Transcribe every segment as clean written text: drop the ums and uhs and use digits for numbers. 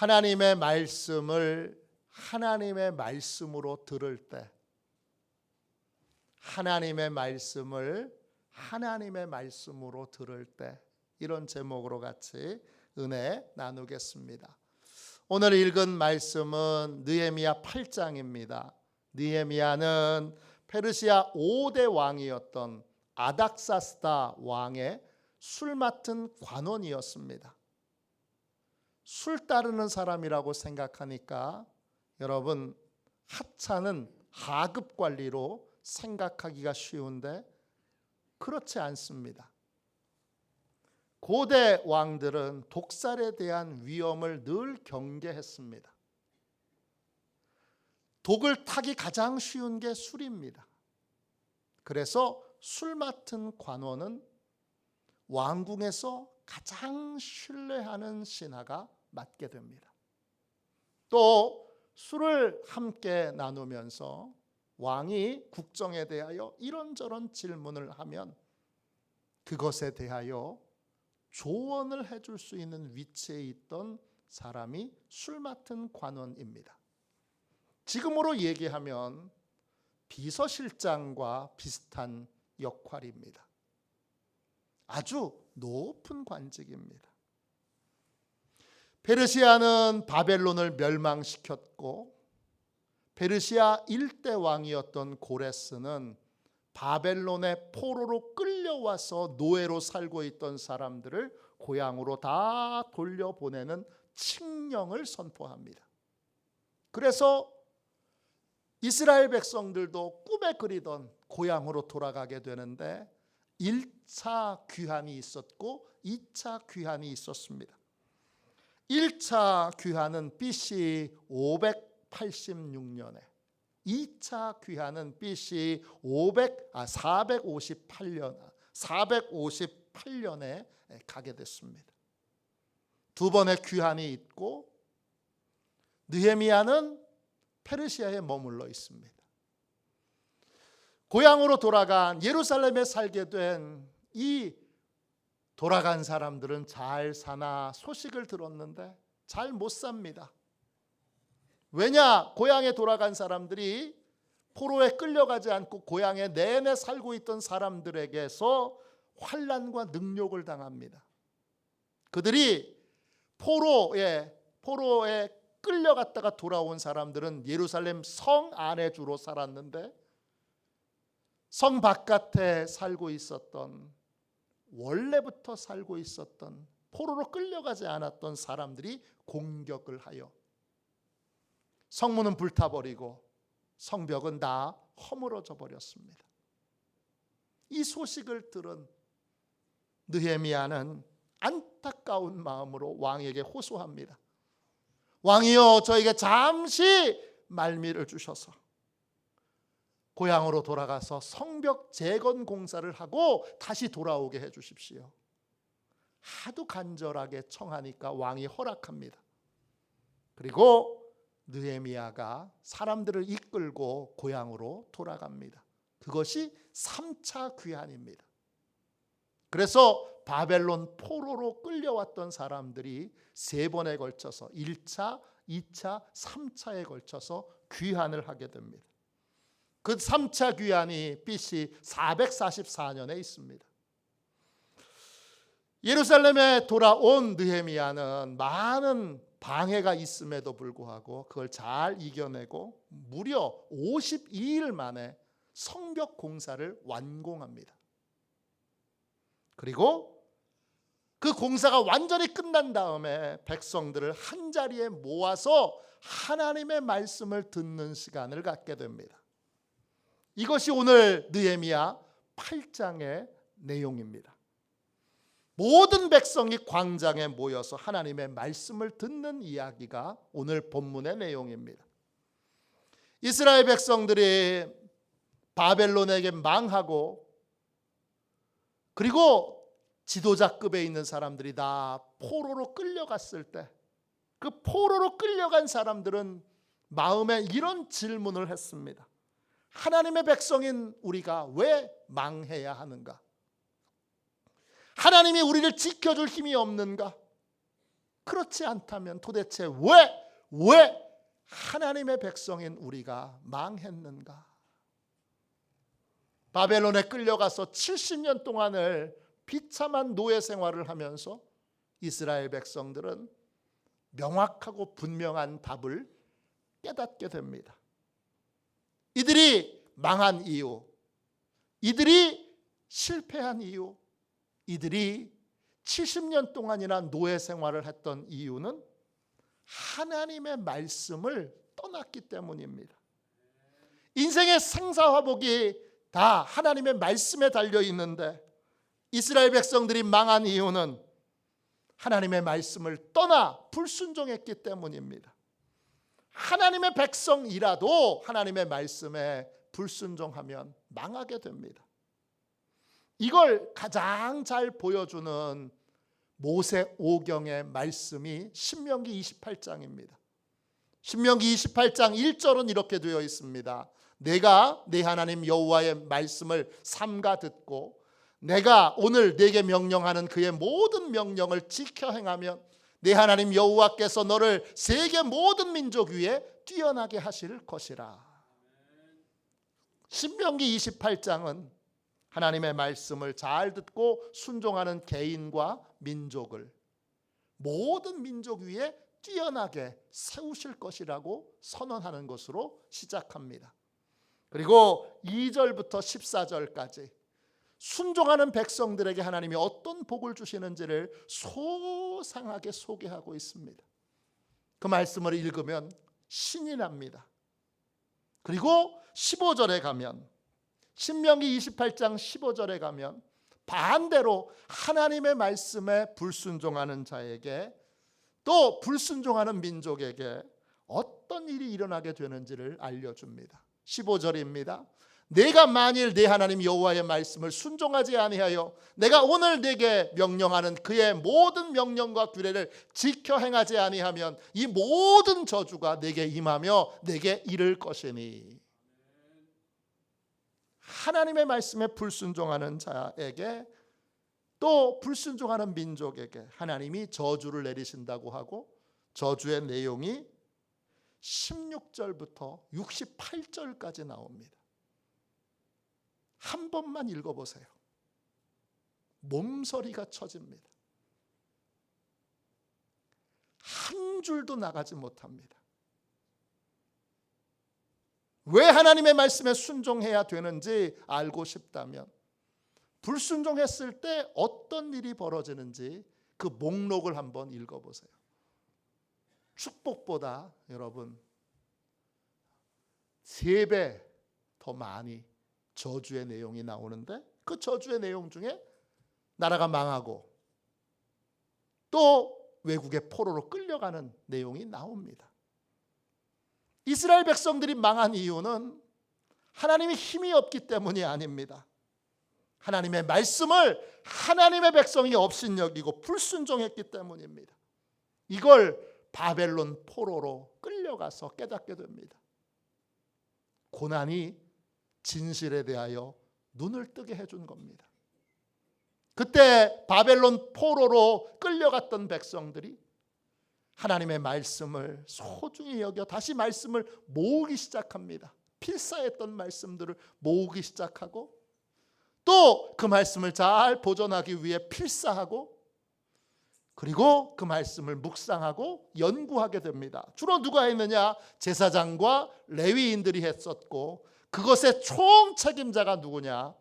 하나님의 말씀을 하나님의 말씀으로 들을 때, 하나님의 말씀을 하나님의 말씀으로 들을 때, 이런 제목으로 같이 은혜 나누겠습니다. 오늘 읽은 말씀은 느헤미야 8장입니다. 느헤미야는 페르시아 5대 왕이었던 아닥사스다 왕의 술 맡은 관원이었습니다. 술 따르는 사람이라고 생각하니까 여러분, 하찮은 하급 관리로 생각하기가 쉬운데 그렇지 않습니다. 고대 왕들은 독살에 대한 위험을 늘 경계했습니다. 독을 타기 가장 쉬운 게 술입니다. 그래서 술 맡은 관원은 왕궁에서 가장 신뢰하는 신하가 맡게 됩니다. 또 술을 함께 나누면서 왕이 국정에 대하여 이런저런 질문을 하면 그것에 대하여 조언을 해줄 수 있는 위치에 있던 사람이 술 맡은 관원입니다. 지금으로 얘기하면 비서실장과 비슷한 역할입니다. 아주 높은 관직입니다. 페르시아는 바벨론을 멸망시켰고 페르시아 1대 왕이었던 고레스는 바벨론의 포로로 끌려와서 노예로 살고 있던 사람들을 고향으로 다 돌려보내는 칙령을 선포합니다. 그래서 이스라엘 백성들도 꿈에 그리던 고향으로 돌아가게 되는데 1차 귀환이 있었고 2차 귀환이 있었습니다. 1차 귀환은 BC 586년에, 2차 귀환은 BC 458년에 가게 됐습니다. 두 번의 귀환이 있고 느헤미야는 페르시아에 머물러 있습니다. 고향으로 돌아간, 예루살렘에 살게 된 이 돌아간 사람들은 잘 사나 소식을 들었는데 잘 못 삽니다. 왜냐? 고향에 돌아간 사람들이 포로에 끌려가지 않고 고향에 내내 살고 있던 사람들에게서 환난과 능욕을 당합니다. 그들이 포로에 끌려갔다가 돌아온 사람들은 예루살렘 성 안에 주로 살았는데 성 바깥에 살고 있었던, 원래부터 살고 있었던, 포로로 끌려가지 않았던 사람들이 공격을 하여 성문은 불타버리고 성벽은 다 허물어져 버렸습니다. 이 소식을 들은 느헤미야는 안타까운 마음으로 왕에게 호소합니다. 왕이여, 저에게 잠시 말미를 주셔서 고향으로 돌아가서 성벽 재건 공사를 하고 다시 돌아오게 해 주십시오. 하도 간절하게 청하니까 왕이 허락합니다. 그리고 느헤미야가 사람들을 이끌고 고향으로 돌아갑니다. 그것이 3차 귀환입니다. 그래서 바벨론 포로로 끌려왔던 사람들이 3번에 걸쳐서 1차, 2차, 3차에 걸쳐서 귀환을 하게 됩니다. 그 3차 귀환이 BC 444년에 있습니다. 예루살렘에 돌아온 느헤미야는 많은 방해가 있음에도 불구하고 그걸 잘 이겨내고 무려 52일 만에 성벽 공사를 완공합니다. 그리고 그 공사가 완전히 끝난 다음에 백성들을 한자리에 모아서 하나님의 말씀을 듣는 시간을 갖게 됩니다. 이것이 오늘 느헤미야 8장의 내용입니다. 모든 백성이 광장에 모여서 하나님의 말씀을 듣는 이야기가 오늘 본문의 내용입니다. 이스라엘 백성들이 바벨론에게 망하고 그리고 지도자급에 있는 사람들이 다 포로로 끌려갔을 때 그 포로로 끌려간 사람들은 마음에 이런 질문을 했습니다. 하나님의 백성인 우리가 왜 망해야 하는가? 하나님이 우리를 지켜줄 힘이 없는가? 그렇지 않다면 도대체 왜 하나님의 백성인 우리가 망했는가? 바벨론에 끌려가서 70년 동안을 비참한 노예 생활을 하면서 이스라엘 백성들은 명확하고 분명한 답을 깨닫게 됩니다. 이들이 망한 이유, 이들이 실패한 이유, 이들이 70년 동안이나 노예 생활을 했던 이유는 하나님의 말씀을 떠났기 때문입니다. 인생의 생사화복이 다 하나님의 말씀에 달려 있는데 이스라엘 백성들이 망한 이유는 하나님의 말씀을 떠나 불순종했기 때문입니다. 하나님의 백성이라도 하나님의 말씀에 불순종하면 망하게 됩니다. 이걸 가장 잘 보여주는 모세오경의 말씀이 신명기 28장입니다. 신명기 28장 1절은 이렇게 되어 있습니다. 내가 내 하나님 여호와의 말씀을 삼가 듣고 내가 오늘 네게 명령하는 그의 모든 명령을 지켜 행하면 내 하나님 여호와께서 너를 세계 모든 민족 위에 뛰어나게 하실 것이라. 신명기 28장은 하나님의 말씀을 잘 듣고 순종하는 개인과 민족을 모든 민족 위에 뛰어나게 세우실 것이라고 선언하는 것으로 시작합니다. 그리고 2절부터 14절까지 순종하는 백성들에게 하나님이 어떤 복을 주시는지를 소상하게 소개하고 있습니다. 그 말씀을 읽으면 신이 납니다. 그리고 15절에 가면 신명기 28장 15절에 가면 반대로 하나님의 말씀에 불순종하는 자에게 또 불순종하는 민족에게 어떤 일이 일어나게 되는지를 알려줍니다. 15절입니다. 내가 만일 내 하나님 여호와의 말씀을 순종하지 아니하여 내가 오늘 네게 명령하는 그의 모든 명령과 규례를 지켜 행하지 아니하면 이 모든 저주가 네게 임하며 네게 이를 것이니. 하나님의 말씀에 불순종하는 자에게 또 불순종하는 민족에게 하나님이 저주를 내리신다고 하고 저주의 내용이 16절부터 68절까지 나옵니다. 한 번만 읽어보세요. 몸서리가 쳐집니다. 한 줄도 나가지 못합니다. 왜 하나님의 말씀에 순종해야 되는지 알고 싶다면 불순종했을 때 어떤 일이 벌어지는지 그 목록을 한번 읽어보세요. 축복보다 여러분 3배 더 많이 저주의 내용이 나오는데 그 저주의 내용 중에 나라가 망하고 또 외국의 포로로 끌려가는 내용이 나옵니다. 이스라엘 백성들이 망한 이유는 하나님의 힘이 없기 때문이 아닙니다. 하나님의 말씀을 하나님의 백성이 업신여기고 불순종했기 때문입니다. 이걸 바벨론 포로로 끌려가서 깨닫게 됩니다. 고난이 진실에 대하여 눈을 뜨게 해준 겁니다. 그때 바벨론 포로로 끌려갔던 백성들이 하나님의 말씀을 소중히 여겨 다시 말씀을 모으기 시작합니다. 필사했던 말씀들을 모으기 시작하고 또 그 말씀을 잘 보존하기 위해 필사하고 그리고 그 말씀을 묵상하고 연구하게 됩니다. 주로 누가 했느냐? 제사장과 레위인들이 했었고 그것의 총책임자가 누구냐?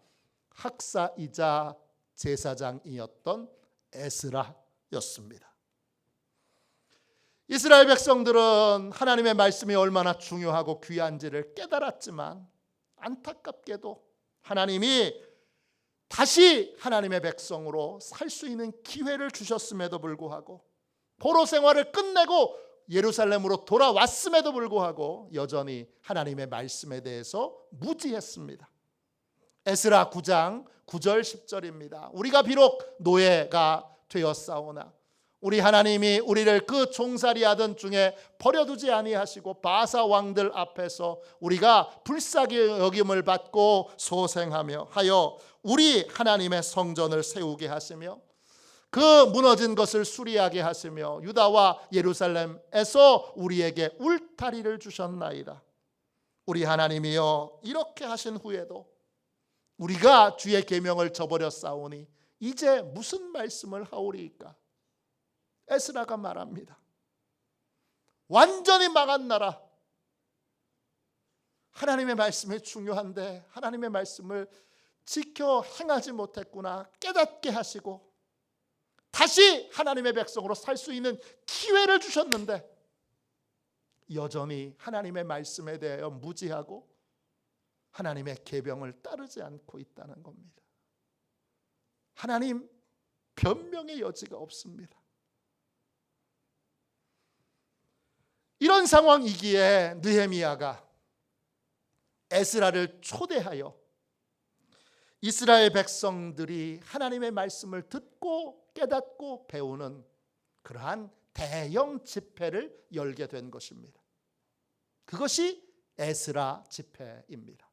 학사이자 제사장이었던 에스라였습니다. 이스라엘 백성들은 하나님의 말씀이 얼마나 중요하고 귀한지를 깨달았지만 안타깝게도 하나님이 다시 하나님의 백성으로 살 수 있는 기회를 주셨음에도 불구하고 포로 생활을 끝내고 예루살렘으로 돌아왔음에도 불구하고 여전히 하나님의 말씀에 대해서 무지했습니다. 에스라 9장 9절 10절입니다. 우리가 비록 노예가 되었사오나 우리 하나님이 우리를 그 종살이하던 중에 버려두지 아니하시고 바사 왕들 앞에서 우리가 불쌍히 여김을 받고 소생하며 하여 우리 하나님의 성전을 세우게 하시며 그 무너진 것을 수리하게 하시며 유다와 예루살렘에서 우리에게 울타리를 주셨나이다. 우리 하나님이여, 이렇게 하신 후에도 우리가 주의 계명을 저버렸사오니 이제 무슨 말씀을 하오리이까? 에스라가 말합니다. 완전히 망한 나라, 하나님의 말씀이 중요한데 하나님의 말씀을 지켜 행하지 못했구나 깨닫게 하시고 다시 하나님의 백성으로 살 수 있는 기회를 주셨는데 여전히 하나님의 말씀에 대하여 무지하고 하나님의 계명을 따르지 않고 있다는 겁니다. 하나님 변명의 여지가 없습니다. 이런 상황이기에 느헤미야가 에스라를 초대하여 이스라엘 백성들이 하나님의 말씀을 듣고 깨닫고 배우는 그러한 대형 집회를 열게 된 것입니다. 그것이 에스라 집회입니다.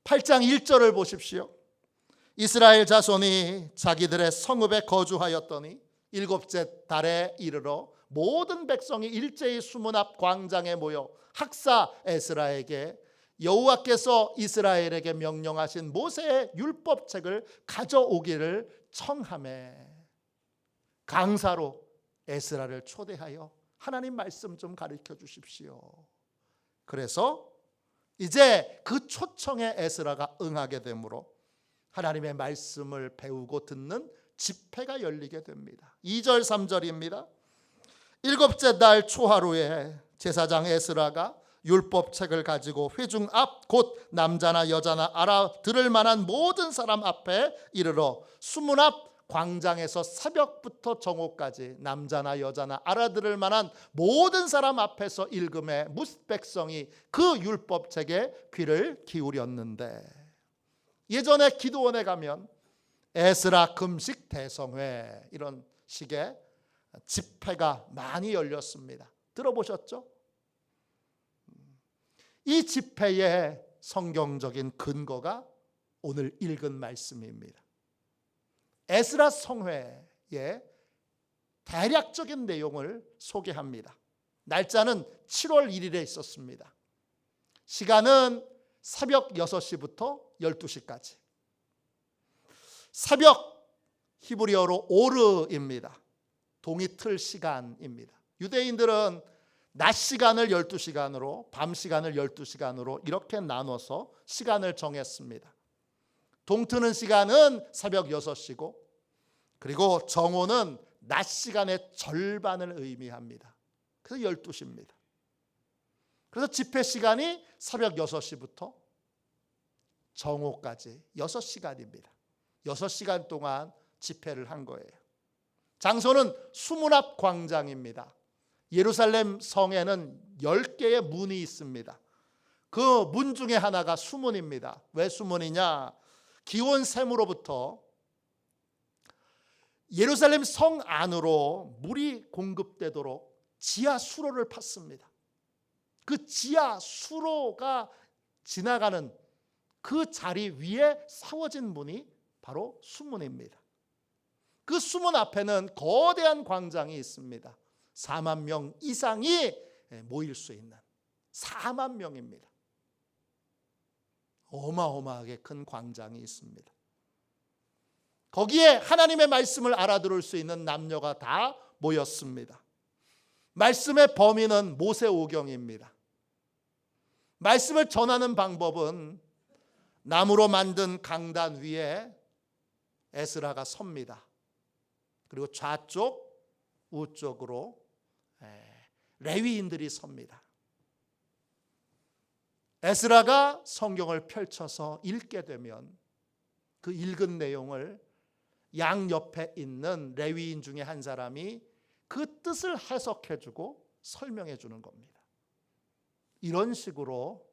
8장 1절을 보십시오. 이스라엘 자손이 자기들의 성읍에 거주하였더니 일곱째 달에 이르러 모든 백성이 일제히 수문 앞 광장에 모여 학사 에스라에게 여호와께서 이스라엘에게 명령하신 모세의 율법책을 가져오기를 청하매 강사로 에스라를 초대하여 하나님 말씀 좀 가르쳐 주십시오. 그래서 이제 그 초청에 에스라가 응하게 되므로 하나님의 말씀을 배우고 듣는 집회가 열리게 됩니다. 2절 3절입니다. 일곱째 달 초하루에 제사장 에스라가 율법책을 가지고 회중 앞 곧 남자나 여자나 알아들을 만한 모든 사람 앞에 이르러 수문 앞 광장에서 새벽부터 정오까지 남자나 여자나 알아들을 만한 모든 사람 앞에서 읽음에 뭇 백성이 그 율법책에 귀를 기울였는데 예전에 기도원에 가면 에스라 금식 대성회 이런 식의 집회가 많이 열렸습니다. 들어보셨죠? 이 집회의 성경적인 근거가 오늘 읽은 말씀입니다. 에스라 성회의 대략적인 내용을 소개합니다. 날짜는 7월 1일에 있었습니다. 시간은 새벽 6시부터 12시까지. 새벽 히브리어로 오르입니다. 동이 틀 시간입니다. 유대인들은 낮 시간을 12시간으로 밤 시간을 12시간으로 이렇게 나눠서 시간을 정했습니다. 동트는 시간은 새벽 6시고 그리고 정오는 낮 시간의 절반을 의미합니다. 그래서 12시입니다. 그래서 집회 시간이 새벽 6시부터 정오까지 6시간입니다. 6시간 동안 집회를 한 거예요. 장소는 수문 앞 광장입니다. 예루살렘 성에는 10개의 문이 있습니다. 그 문 중에 하나가 수문입니다. 왜 수문이냐? 기온 샘으로부터 예루살렘 성 안으로 물이 공급되도록 지하 수로를 팠습니다. 그 지하 수로가 지나가는 그 자리 위에 세워진 문이 바로 수문입니다. 그 수문 앞에는 거대한 광장이 있습니다. 4만 명 이상이 모일 수 있는 4만 명입니다. 어마어마하게 큰 광장이 있습니다. 거기에 하나님의 말씀을 알아들을 수 있는 남녀가 다 모였습니다. 말씀의 범위는 모세오경입니다. 말씀을 전하는 방법은 나무로 만든 강단 위에 에스라가 섭니다. 그리고 좌쪽, 우쪽으로 레위인들이 섭니다. 에스라가 성경을 펼쳐서 읽게 되면 그 읽은 내용을 양옆에 있는 레위인 중에 한 사람이 그 뜻을 해석해주고 설명해주는 겁니다. 이런 식으로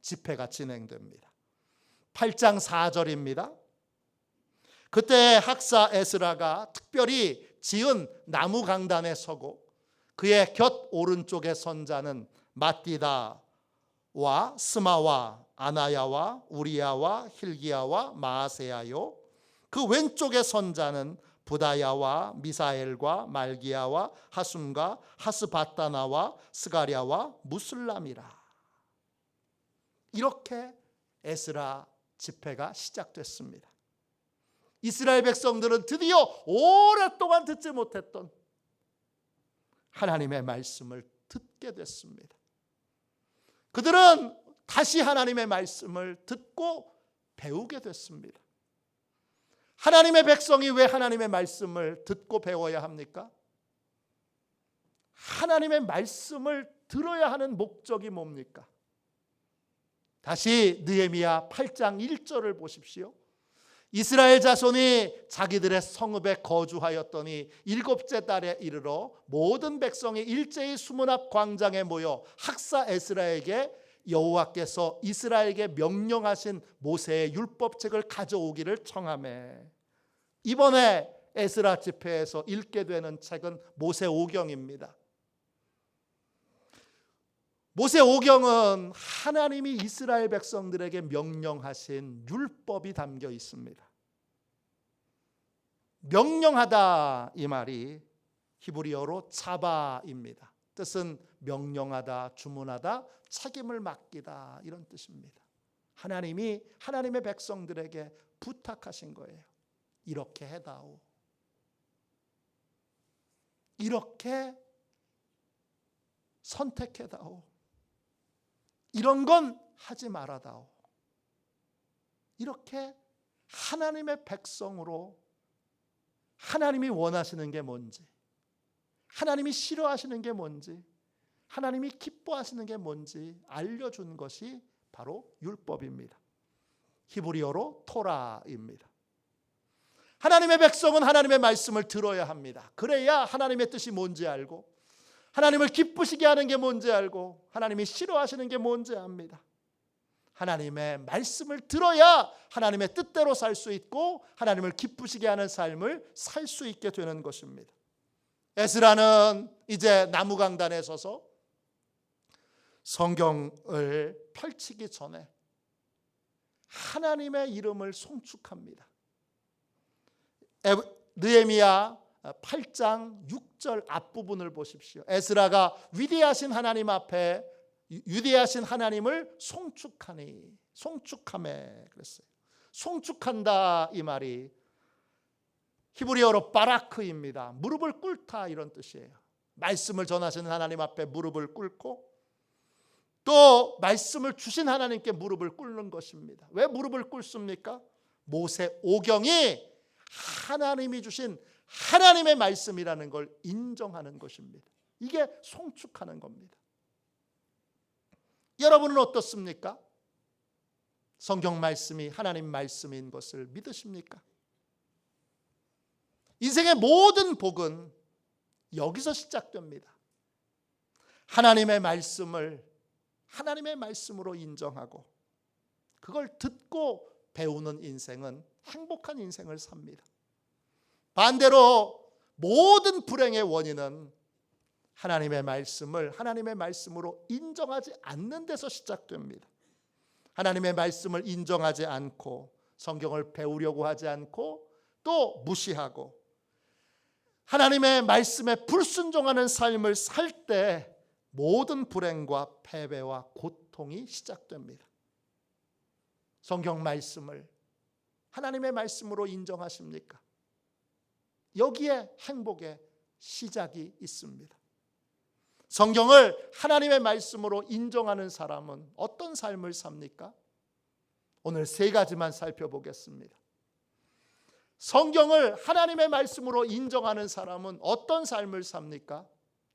집회가 진행됩니다. 8장 4절입니다. 그때 학사 에스라가 특별히 지은 나무 강단에 서고 그의 곁 오른쪽에 선 자는 마띠다와 스마와 아나야와 우리야와 힐기야와 마아세야요 그 왼쪽에 선 자는 부다야와 미사엘과 말기야와 하숨과 하스바타나와 스가랴와 무슬람이라. 이렇게 에스라 집회가 시작됐습니다. 이스라엘 백성들은 드디어 오랫동안 듣지 못했던 하나님의 말씀을 듣게 됐습니다. 그들은 다시 하나님의 말씀을 듣고 배우게 됐습니다. 하나님의 백성이 왜 하나님의 말씀을 듣고 배워야 합니까? 하나님의 말씀을 들어야 하는 목적이 뭡니까? 다시 느헤미야 8장 1절을 보십시오. 이스라엘 자손이 자기들의 성읍에 거주하였더니 7째 달에 이르러 모든 백성이 일제히 수문 앞 광장에 모여 학사 에스라에게 여호와께서 이스라엘에게 명령하신 모세의 율법책을 가져오기를 청하매. 이번에 에스라 집회에서 읽게 되는 책은 모세오경입니다. 모세오경은 하나님이 이스라엘 백성들에게 명령하신 율법이 담겨 있습니다. 명령하다 이 말이 히브리어로 차바입니다. 뜻은 명령하다, 주문하다, 책임을 맡기다 이런 뜻입니다. 하나님이 하나님의 백성들에게 부탁하신 거예요. 이렇게 해다오. 이렇게 선택해다오. 이런 건 하지 말아다오. 이렇게 하나님의 백성으로 하나님이 원하시는 게 뭔지, 하나님이 싫어하시는 게 뭔지, 하나님이 기뻐하시는 게 뭔지 알려준 것이 바로 율법입니다. 히브리어로 토라입니다. 하나님의 백성은 하나님의 말씀을 들어야 합니다. 그래야 하나님의 뜻이 뭔지 알고, 하나님을 기쁘시게 하는 게 뭔지 알고, 하나님이 싫어하시는 게 뭔지 압니다. 하나님의 말씀을 들어야 하나님의 뜻대로 살 수 있고 하나님을 기쁘시게 하는 삶을 살 수 있게 되는 것입니다. 에스라는 이제 나무강단에 서서 성경을 펼치기 전에 하나님의 이름을 송축합니다. 느헤미야 8장 6절 앞부분을 보십시오. 에스라가 위대하신 하나님 앞에 위대하신 하나님을 송축하니, 송축하매 그랬어요. 송축한다 이 말이 히브리어로 바라크입니다. 무릎을 꿇다 이런 뜻이에요. 말씀을 전하시는 하나님 앞에 무릎을 꿇고 또 말씀을 주신 하나님께 무릎을 꿇는 것입니다. 왜 무릎을 꿇습니까? 모세오경이 하나님이 주신 하나님의 말씀이라는 걸 인정하는 것입니다. 이게 송축하는 겁니다. 여러분은 어떻습니까? 성경 말씀이 하나님 말씀인 것을 믿으십니까? 인생의 모든 복은 여기서 시작됩니다. 하나님의 말씀을 하나님의 말씀으로 인정하고 그걸 듣고 배우는 인생은 행복한 인생을 삽니다. 반대로 모든 불행의 원인은 하나님의 말씀을 하나님의 말씀으로 인정하지 않는 데서 시작됩니다. 하나님의 말씀을 인정하지 않고 성경을 배우려고 하지 않고 또 무시하고 하나님의 말씀에 불순종하는 삶을 살 때 모든 불행과 패배와 고통이 시작됩니다. 성경 말씀을 하나님의 말씀으로 인정하십니까? 여기에 행복의 시작이 있습니다. 성경을 하나님의 말씀으로 인정하는 사람은 어떤 삶을 삽니까? 오늘 세 가지만 살펴보겠습니다. 성경을 하나님의 말씀으로 인정하는 사람은 어떤 삶을 삽니까?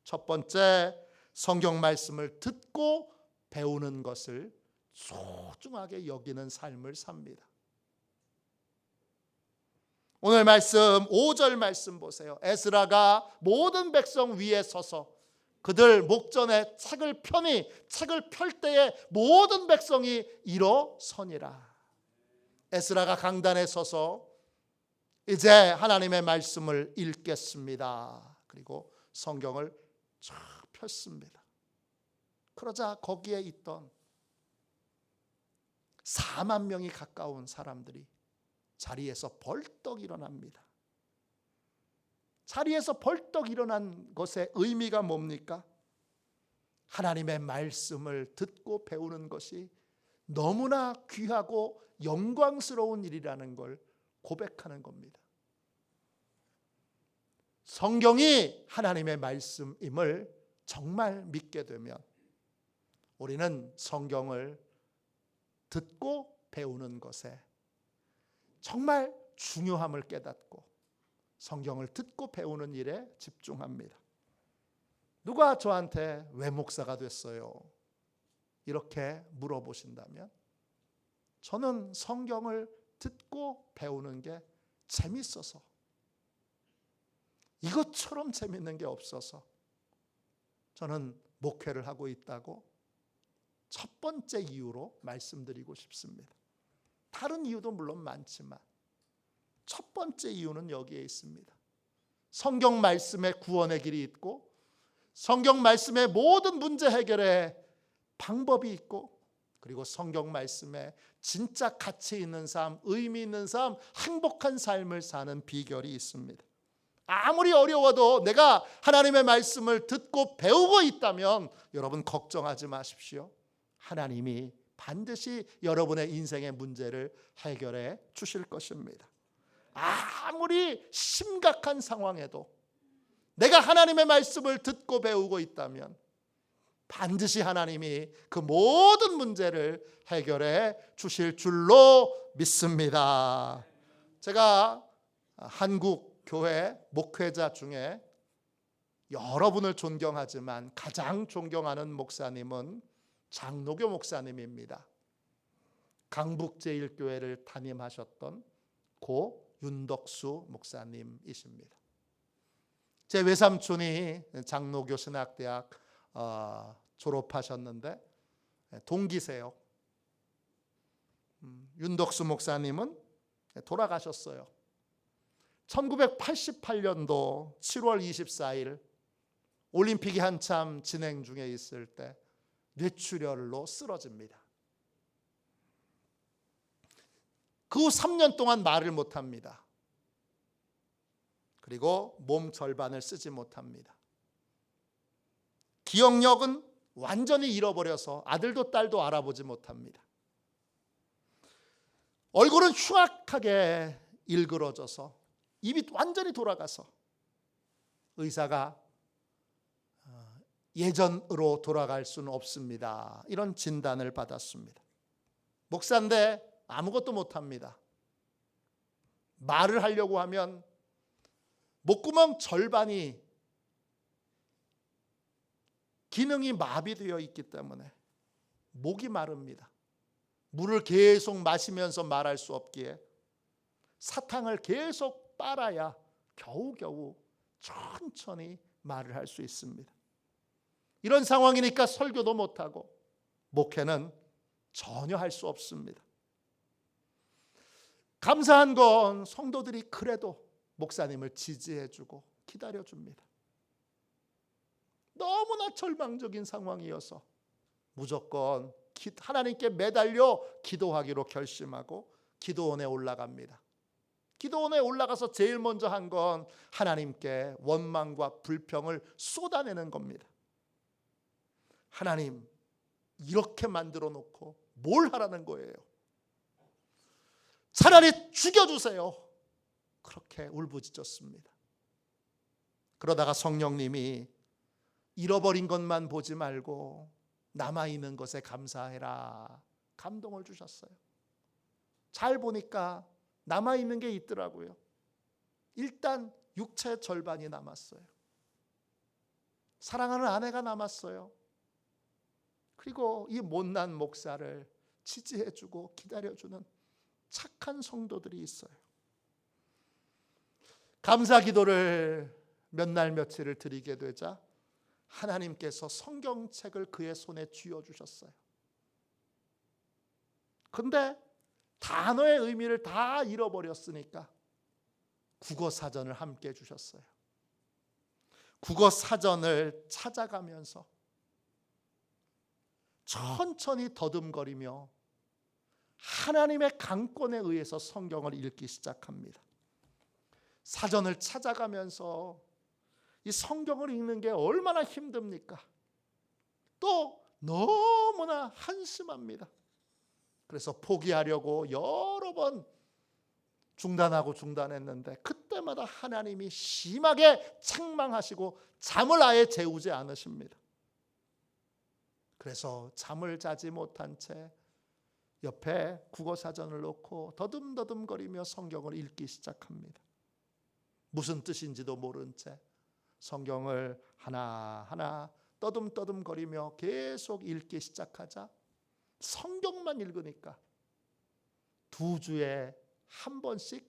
첫 번째, 성경 말씀을 듣고 배우는 것을 소중하게 여기는 삶을 삽니다. 오늘 말씀 5절 말씀 보세요. 에스라가 모든 백성 위에 서서 그들 목전에 책을 펴니 책을 펼 때에 모든 백성이 일어서니라. 에스라가 강단에 서서 이제 하나님의 말씀을 읽겠습니다. 그리고 성경을 쫙 폈습니다. 그러자 거기에 있던 4만 명이 가까운 사람들이 자리에서 벌떡 일어납니다. 자리에서 벌떡 일어난 것의 의미가 뭡니까? 하나님의 말씀을 듣고 배우는 것이 너무나 귀하고 영광스러운 일이라는 걸 고백하는 겁니다. 성경이 하나님의 말씀임을 정말 믿게 되면 우리는 성경을 듣고 배우는 것에 정말 중요함을 깨닫고 성경을 듣고 배우는 일에 집중합니다. 누가 저한테 왜 목사가 됐어요? 이렇게 물어보신다면 저는 성경을 듣고 배우는 게 재밌어서, 이것처럼 재밌는 게 없어서 저는 목회를 하고 있다고 첫 번째 이유로 말씀드리고 싶습니다. 다른 이유도 물론 많지만 첫 번째 이유는 여기에 있습니다. 성경 말씀에 구원의 길이 있고 성경 말씀에 모든 문제 해결의 방법이 있고, 그리고 성경 말씀에 진짜 가치 있는 삶, 의미 있는 삶, 행복한 삶을 사는 비결이 있습니다. 아무리 어려워도 내가 하나님의 말씀을 듣고 배우고 있다면 여러분 걱정하지 마십시오. 하나님이 반드시 여러분의 인생의 문제를 해결해 주실 것입니다. 아무리 심각한 상황에도 내가 하나님의 말씀을 듣고 배우고 있다면 반드시 하나님이 그 모든 문제를 해결해 주실 줄로 믿습니다. 제가 한국 교회 목회자 중에 여러분을 존경하지만 가장 존경하는 목사님은 장로교 목사님입니다. 강북제일교회를 담임하셨던 고 윤덕수 목사님이십니다. 제 외삼촌이 장로교 신학대학 졸업하셨는데 동기세요. 윤덕수 목사님은 돌아가셨어요. 1988년도 7월 24일 올림픽이 한참 진행 중에 있을 때 뇌출혈로 쓰러집니다. 그 후 3년 동안 말을 못합니다. 그리고 몸 절반을 쓰지 못합니다. 기억력은 완전히 잃어버려서 아들도 딸도 알아보지 못합니다. 얼굴은 흉악하게 일그러져서 입이 완전히 돌아가서 의사가 예전으로 돌아갈 수는 없습니다. 이런 진단을 받았습니다. 목사인데 아무것도 못합니다. 말을 하려고 하면 목구멍 절반이 기능이 마비되어 있기 때문에 목이 마릅니다. 물을 계속 마시면서 말할 수 없기에 사탕을 계속 빨아야 겨우겨우 천천히 말을 할 수 있습니다. 이런 상황이니까 설교도 못하고 목회는 전혀 할 수 없습니다. 감사한 건 성도들이 그래도 목사님을 지지해주고 기다려줍니다. 너무나 절망적인 상황이어서 무조건 하나님께 매달려 기도하기로 결심하고 기도원에 올라갑니다. 기도원에 올라가서 제일 먼저 한 건 하나님께 원망과 불평을 쏟아내는 겁니다. 하나님, 이렇게 만들어 놓고 뭘 하라는 거예요? 차라리 죽여주세요. 그렇게 울부짖었습니다. 그러다가 성령님이 잃어버린 것만 보지 말고 남아있는 것에 감사해라, 감동을 주셨어요. 잘 보니까 남아있는 게 있더라고요. 일단 육체의 절반이 남았어요. 사랑하는 아내가 남았어요. 그리고 이 못난 목사를 지지해주고 기다려주는 착한 성도들이 있어요. 감사 기도를 몇 날 며칠을 드리게 되자 하나님께서 성경책을 그의 손에 쥐어주셨어요. 근데 단어의 의미를 다 잃어버렸으니까 국어사전을 함께 주셨어요. 국어사전을 찾아가면서 천천히 더듬거리며 하나님의 강권에 의해서 성경을 읽기 시작합니다. 사전을 찾아가면서 이 성경을 읽는 게 얼마나 힘듭니까? 또 너무나 한심합니다. 그래서 포기하려고 여러 번 중단했는데 그때마다 하나님이 심하게 책망하시고 잠을 아예 재우지 않으십니다. 그래서 잠을 자지 못한 채 옆에 국어사전을 놓고 더듬더듬거리며 성경을 읽기 시작합니다. 무슨 뜻인지도 모른 채 성경을 하나하나 떠듬떠듬거리며 계속 읽기 시작하자 성경만 읽으니까 2주에 한 번씩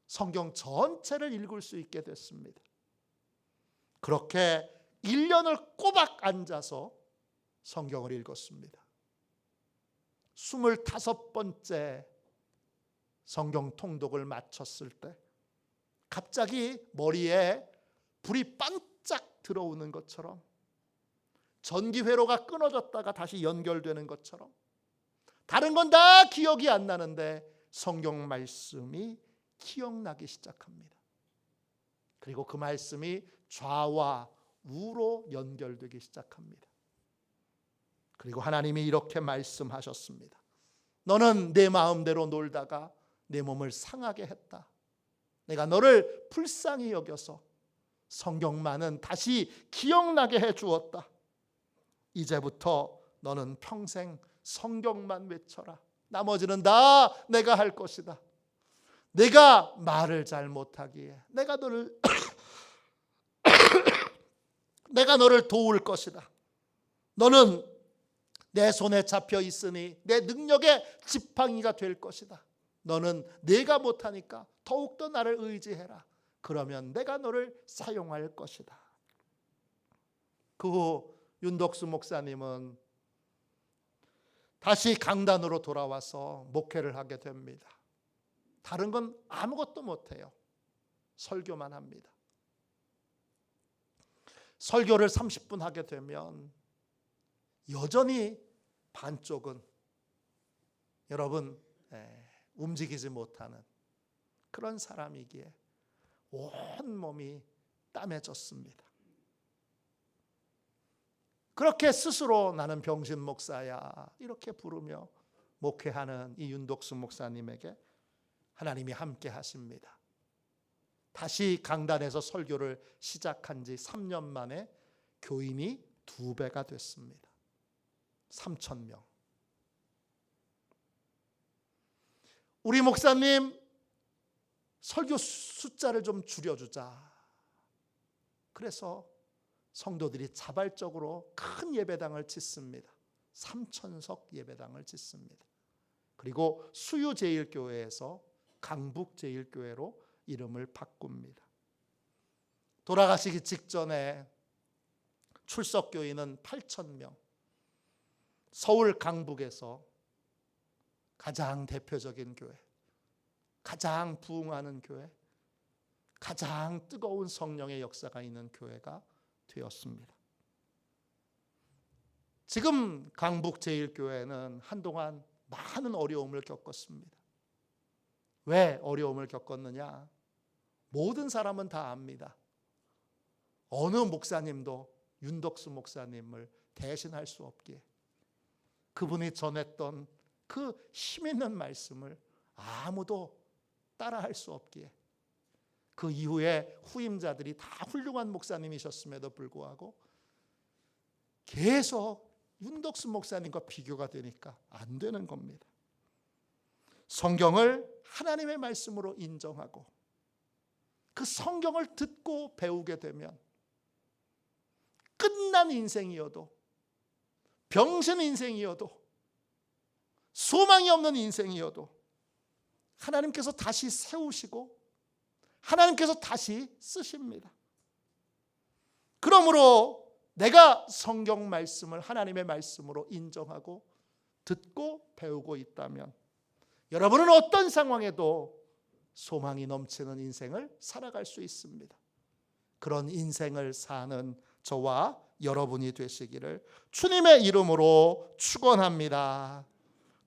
성경 전체를 읽을 수 있게 됐습니다. 그렇게 1년을 꼬박 앉아서 성경을 읽었습니다. 25번째 성경 통독을 마쳤을 때 갑자기 머리에 불이 반짝 들어오는 것처럼, 전기회로가 끊어졌다가 다시 연결되는 것처럼, 다른 건 다 기억이 안 나는데 성경 말씀이 기억나기 시작합니다. 그리고 그 말씀이 좌와 우로 연결되기 시작합니다. 그리고 하나님이 이렇게 말씀하셨습니다. 너는 내 마음대로 놀다가 내 몸을 상하게 했다. 내가 너를 불쌍히 여겨서 성경만은 다시 기억나게 해 주었다. 이제부터 너는 평생 성경만 외쳐라. 나머지는 다 내가 할 것이다. 내가 말을 잘 못하기에 내가 너를 도울 것이다. 너는 내 손에 잡혀 있으니 내 능력의 지팡이가 될 것이다. 너는 내가 못하니까 더욱더 나를 의지해라. 그러면 내가 너를 사용할 것이다. 그 후 윤덕수 목사님은 다시 강단으로 돌아와서 목회를 하게 됩니다. 다른 건 아무것도 못해요. 설교만 합니다. 설교를 30분 하게 되면 여전히 반쪽은 여러분 움직이지 못하는 그런 사람이기에 온 몸이 땀에 젖습니다. 그렇게 스스로 나는 병신 목사야 이렇게 부르며 목회하는 이 윤덕수 목사님에게 하나님이 함께 하십니다. 다시 강단에서 설교를 시작한 지 3년 만에 교인이 2배가 됐습니다. 3,000명. 우리 목사님 설교 숫자를 좀 줄여주자. 그래서 성도들이 자발적으로 큰 예배당을 짓습니다. 3,000석 예배당을 짓습니다. 그리고 수유제일교회에서 강북제일교회로 이름을 바꿉니다. 돌아가시기 직전에 출석교인은 8,000명. 서울 강북에서 가장 대표적인 교회, 가장 부흥하는 교회, 가장 뜨거운 성령의 역사가 있는 교회가 되었습니다. 지금 강북제일교회는 한동안 많은 어려움을 겪었습니다. 왜 어려움을 겪었느냐? 모든 사람은 다 압니다. 어느 목사님도 윤덕수 목사님을 대신할 수 없기에 그분이 전했던 그 힘 있는 말씀을 아무도 따라할 수 없기에 그 이후에 후임자들이 다 훌륭한 목사님이셨음에도 불구하고 계속 윤덕수 목사님과 비교가 되니까 안 되는 겁니다. 성경을 하나님의 말씀으로 인정하고 그 성경을 듣고 배우게 되면 끝난 인생이어도 병신 인생이어도 소망이 없는 인생이어도 하나님께서 다시 세우시고 하나님께서 다시 쓰십니다. 그러므로 내가 성경 말씀을 하나님의 말씀으로 인정하고 듣고 배우고 있다면 여러분은 어떤 상황에도 소망이 넘치는 인생을 살아갈 수 있습니다. 그런 인생을 사는 저와 여러분이 되시기를 주님의 이름으로 축원합니다.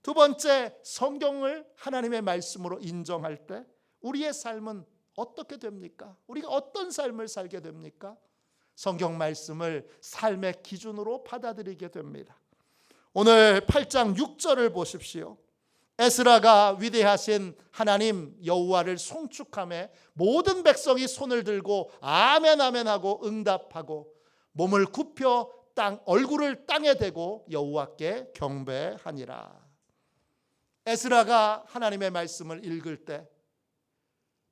두 번째, 성경을 하나님의 말씀으로 인정할 때 우리의 삶은 어떻게 됩니까? 우리가 어떤 삶을 살게 됩니까? 성경 말씀을 삶의 기준으로 받아들이게 됩니다. 오늘 8장 6절을 보십시오. 에스라가 위대하신 하나님 여호와를 송축하며 모든 백성이 손을 들고 아멘 아멘 하고 응답하고 몸을 굽혀 얼굴을 땅에 대고 여호와께 경배하니라. 에스라가 하나님의 말씀을 읽을 때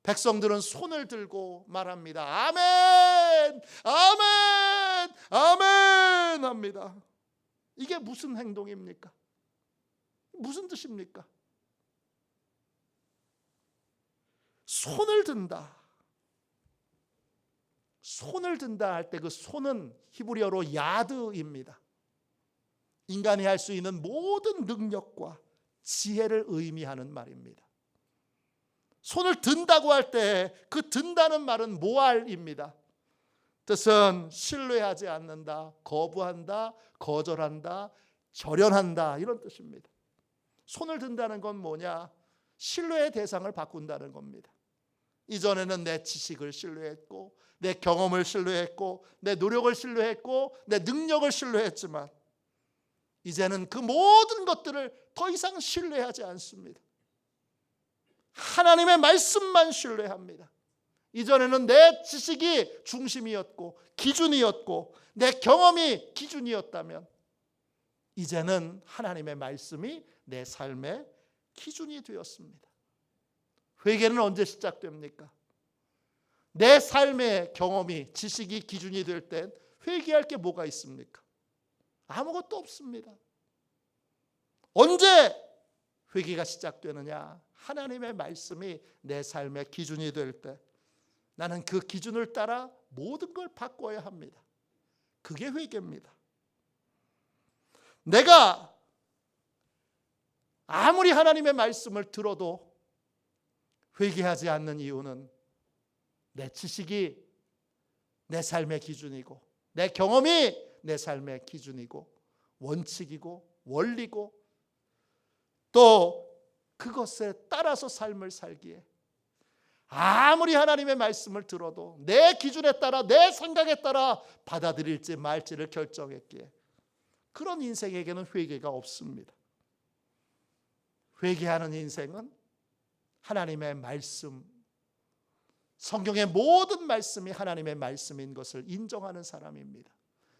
백성들은 손을 들고 말합니다. 아멘, 아멘, 아멘 합니다. 이게 무슨 행동입니까? 무슨 뜻입니까? 손을 든다. 손을 든다 할 때 그 손은 히브리어로 야드입니다. 인간이 할 수 있는 모든 능력과 지혜를 의미하는 말입니다. 손을 든다고 할 때 그 든다는 말은 모알입니다. 뜻은 신뢰하지 않는다, 거부한다, 거절한다, 절연한다 이런 뜻입니다. 손을 든다는 건 뭐냐? 신뢰의 대상을 바꾼다는 겁니다. 이전에는 내 지식을 신뢰했고 내 경험을 신뢰했고 내 노력을 신뢰했고 내 능력을 신뢰했지만 이제는 그 모든 것들을 더 이상 신뢰하지 않습니다. 하나님의 말씀만 신뢰합니다. 이전에는 내 지식이 중심이었고 기준이었고 내 경험이 기준이었다면 이제는 하나님의 말씀이 내 삶의 기준이 되었습니다. 회개는 언제 시작됩니까? 내 삶의 경험이 지식이 기준이 될 땐 회개할 게 뭐가 있습니까? 아무것도 없습니다. 언제 회개가 시작되느냐? 하나님의 말씀이 내 삶의 기준이 될 때 나는 그 기준을 따라 모든 걸 바꿔야 합니다. 그게 회개입니다. 내가 아무리 하나님의 말씀을 들어도 회개하지 않는 이유는 내 지식이 내 삶의 기준이고 내 경험이 내 삶의 기준이고 원칙이고 원리고 또 그것에 따라서 삶을 살기에 아무리 하나님의 말씀을 들어도 내 기준에 따라 내 생각에 따라 받아들일지 말지를 결정했기에 그런 인생에게는 회개가 없습니다. 회개하는 인생은 하나님의 말씀, 성경의 모든 말씀이 하나님의 말씀인 것을 인정하는 사람입니다.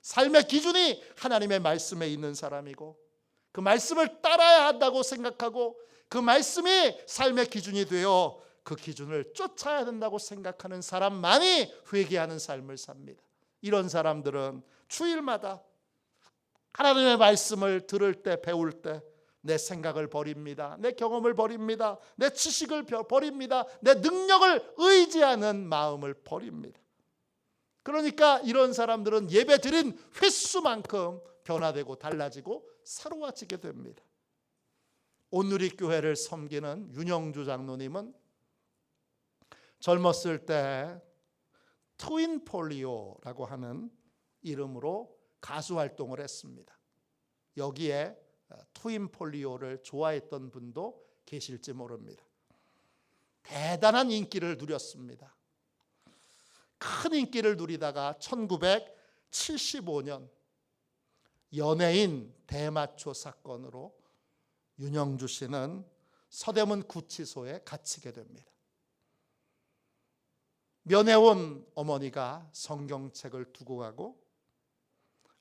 삶의 기준이 하나님의 말씀에 있는 사람이고 그 말씀을 따라야 한다고 생각하고 그 말씀이 삶의 기준이 되어 그 기준을 쫓아야 된다고 생각하는 사람만이 회개하는 삶을 삽니다. 이런 사람들은 주일마다 하나님의 말씀을 들을 때 배울 때 내 생각을 버립니다. 내 경험을 버립니다. 내 지식을 버립니다. 내 능력을 의지하는 마음을 버립니다. 그러니까 이런 사람들은 예배 드린 횟수만큼 변화되고 달라지고 새로워지게 됩니다. 온누리교회를 섬기는 윤영주 장로님은 젊었을 때 트윈폴리오라고 하는 이름으로 가수 활동을 했습니다. 여기에 트윈폴리오를 좋아했던 분도 계실지 모릅니다. 대단한 인기를 누렸습니다. 큰 인기를 누리다가 1975년 연예인 대마초 사건으로 윤영주 씨는 서대문 구치소에 갇히게 됩니다. 면회온 어머니가 성경책을 두고 가고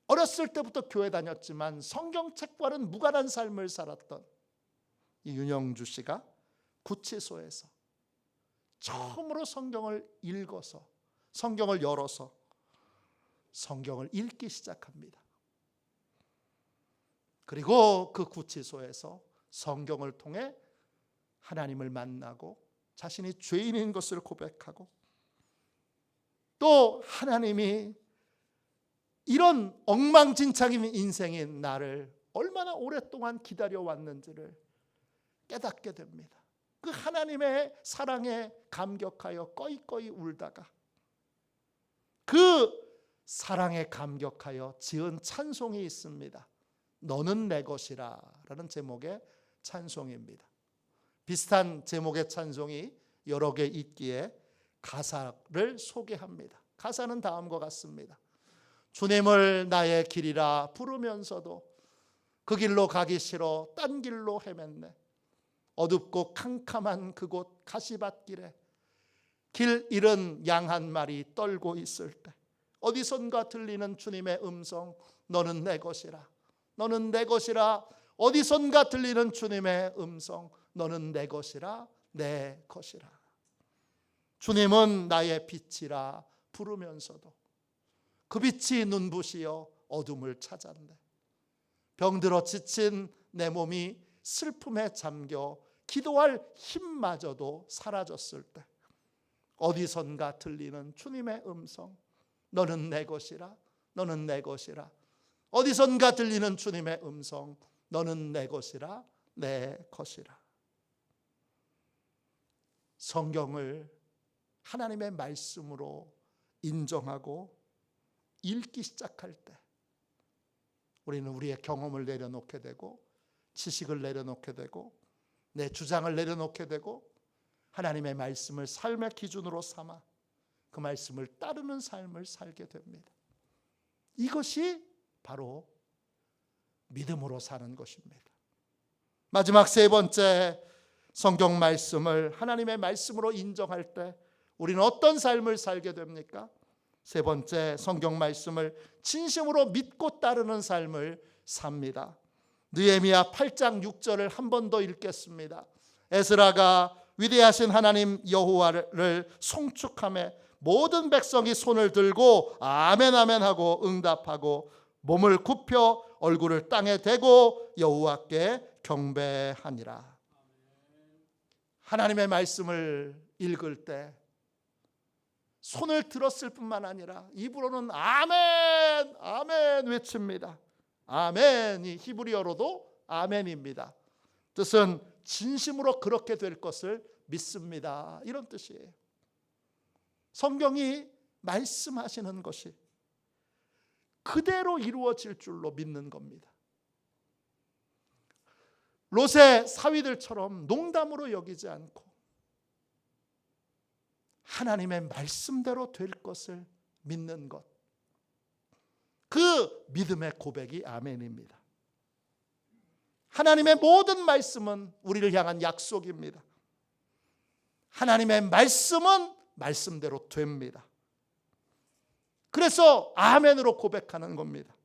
어렸을 때부터 교회 다녔지만 성경책과는 무관한 삶을 살았던 이 윤영주 씨가 구치소에서 처음으로 성경을 읽어서 성경을 열어서 성경을 읽기 시작합니다. 그리고 그 구치소에서 성경을 통해 하나님을 만나고 자신이 죄인인 것을 고백하고 또 하나님이 이런 엉망진창인 인생인 나를 얼마나 오랫동안 기다려왔는지를 깨닫게 됩니다. 그 하나님의 사랑에 감격하여 꺼이꺼이 울다가 그 사랑에 감격하여 지은 찬송이 있습니다. 너는 내 것이라 라는 제목의 찬송입니다. 비슷한 제목의 찬송이 여러 개 있기에 가사를 소개합니다. 가사는 다음과 같습니다. 주님을 나의 길이라 부르면서도 그 길로 가기 싫어 딴 길로 헤맸네. 어둡고 캄캄한 그곳 가시밭길에 길 잃은 양 한 마리 떨고 있을 때 어디선가 들리는 주님의 음성, 너는 내 것이라, 너는 내 것이라. 어디선가 들리는 주님의 음성, 너는 내 것이라, 내 것이라. 주님은 나의 빛이라 부르면서도 그 빛이 눈부시어 어둠을 찾았네. 병들어 지친 내 몸이 슬픔에 잠겨 기도할 힘마저도 사라졌을 때 어디선가 들리는 주님의 음성, 너는 내 것이라, 너는 내 것이라. 어디선가 들리는 주님의 음성, 너는 내 것이라, 내 것이라. 성경을 하나님의 말씀으로 인정하고 읽기 시작할 때 우리는 우리의 경험을 내려놓게 되고 지식을 내려놓게 되고 내 주장을 내려놓게 되고 하나님의 말씀을 삶의 기준으로 삼아 그 말씀을 따르는 삶을 살게 됩니다. 이것이 바로 믿음으로 사는 것입니다. 마지막 세 번째, 성경 말씀을 하나님의 말씀으로 인정할 때 우리는 어떤 삶을 살게 됩니까? 세 번째, 성경 말씀을 진심으로 믿고 따르는 삶을 삽니다. 느헤미야 8장 6절을 한 번 더 읽겠습니다. 에스라가 위대하신 하나님 여호와를 송축하며 모든 백성이 손을 들고 아멘 아멘 하고 응답하고 몸을 굽혀 얼굴을 땅에 대고 여호와께 경배하니라. 하나님의 말씀을 읽을 때 손을 들었을 뿐만 아니라 입으로는 아멘 아멘 외칩니다. 아멘이 히브리어로도 아멘입니다. 뜻은 진심으로 그렇게 될 것을 믿습니다, 이런 뜻이에요. 성경이 말씀하시는 것이 그대로 이루어질 줄로 믿는 겁니다. 롯의 사위들처럼 농담으로 여기지 않고 하나님의 말씀대로 될 것을 믿는 것, 그 믿음의 고백이 아멘입니다. 하나님의 모든 말씀은 우리를 향한 약속입니다. 하나님의 말씀은 말씀대로 됩니다. 그래서 아멘으로 고백하는 겁니다.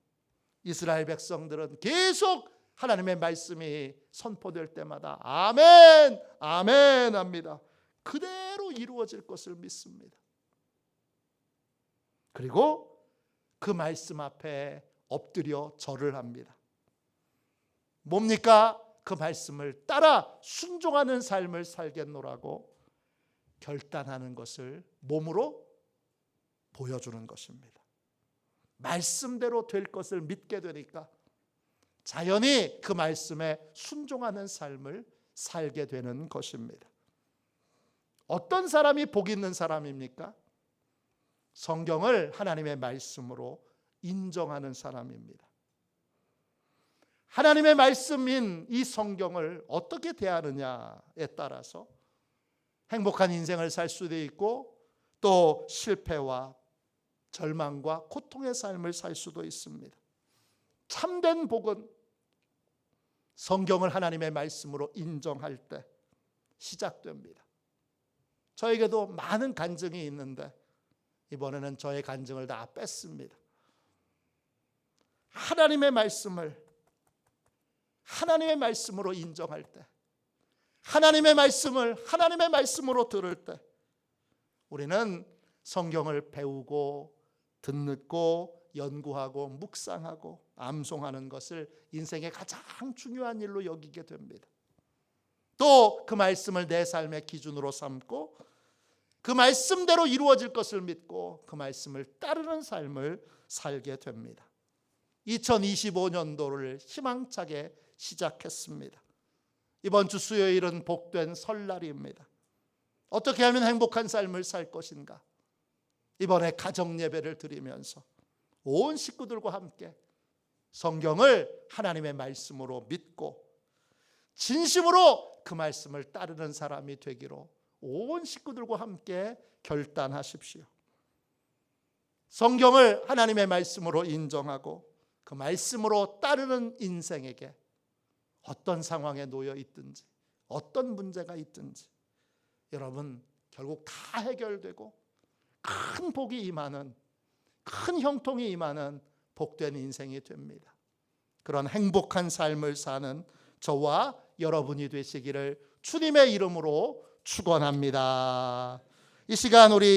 이스라엘 백성들은 계속 하나님의 말씀이 선포될 때마다 아멘 아멘 합니다. 그대로 이루어질 것을 믿습니다. 그리고 그 말씀 앞에 엎드려 절을 합니다. 뭡니까? 그 말씀을 따라 순종하는 삶을 살겠노라고 결단하는 것을 몸으로 보여주는 것입니다. 말씀대로 될 것을 믿게 되니까 자연히 그 말씀에 순종하는 삶을 살게 되는 것입니다. 어떤 사람이 복 있는 사람입니까? 성경을 하나님의 말씀으로 인정하는 사람입니다. 하나님의 말씀인 이 성경을 어떻게 대하느냐에 따라서 행복한 인생을 살 수도 있고 또 실패와 절망과 고통의 삶을 살 수도 있습니다. 참된 복은 성경을 하나님의 말씀으로 인정할 때 시작됩니다. 저에게도 많은 간증이 있는데 이번에는 저의 간증을 다 뺐습니다. 하나님의 말씀으로 인정할 때, 하나님의 말씀을 하나님의 말씀으로 들을 때 우리는 성경을 배우고 듣고 연구하고 묵상하고 암송하는 것을 인생의 가장 중요한 일로 여기게 됩니다. 또 그 말씀을 내 삶의 기준으로 삼고 그 말씀대로 이루어질 것을 믿고 그 말씀을 따르는 삶을 살게 됩니다. 2025년도를 희망차게 시작했습니다. 이번 주 수요일은 복된 설날입니다. 어떻게 하면 행복한 삶을 살 것인가? 이번에 가정 예배를 드리면서 온 식구들과 함께 성경을 하나님의 말씀으로 믿고 진심으로 그 말씀을 따르는 사람이 되기로 온 식구들과 함께 결단하십시오. 성경을 하나님의 말씀으로 인정하고 그 말씀으로 따르는 인생에게 어떤 상황에 놓여 있든지 어떤 문제가 있든지 여러분 결국 다 해결되고 큰 복이 임하는, 큰 형통이 임하는 복된 인생이 됩니다. 그런 행복한 삶을 사는 저와 여러분이 되시기를 주님의 이름으로 축원합니다. 이 시간 우리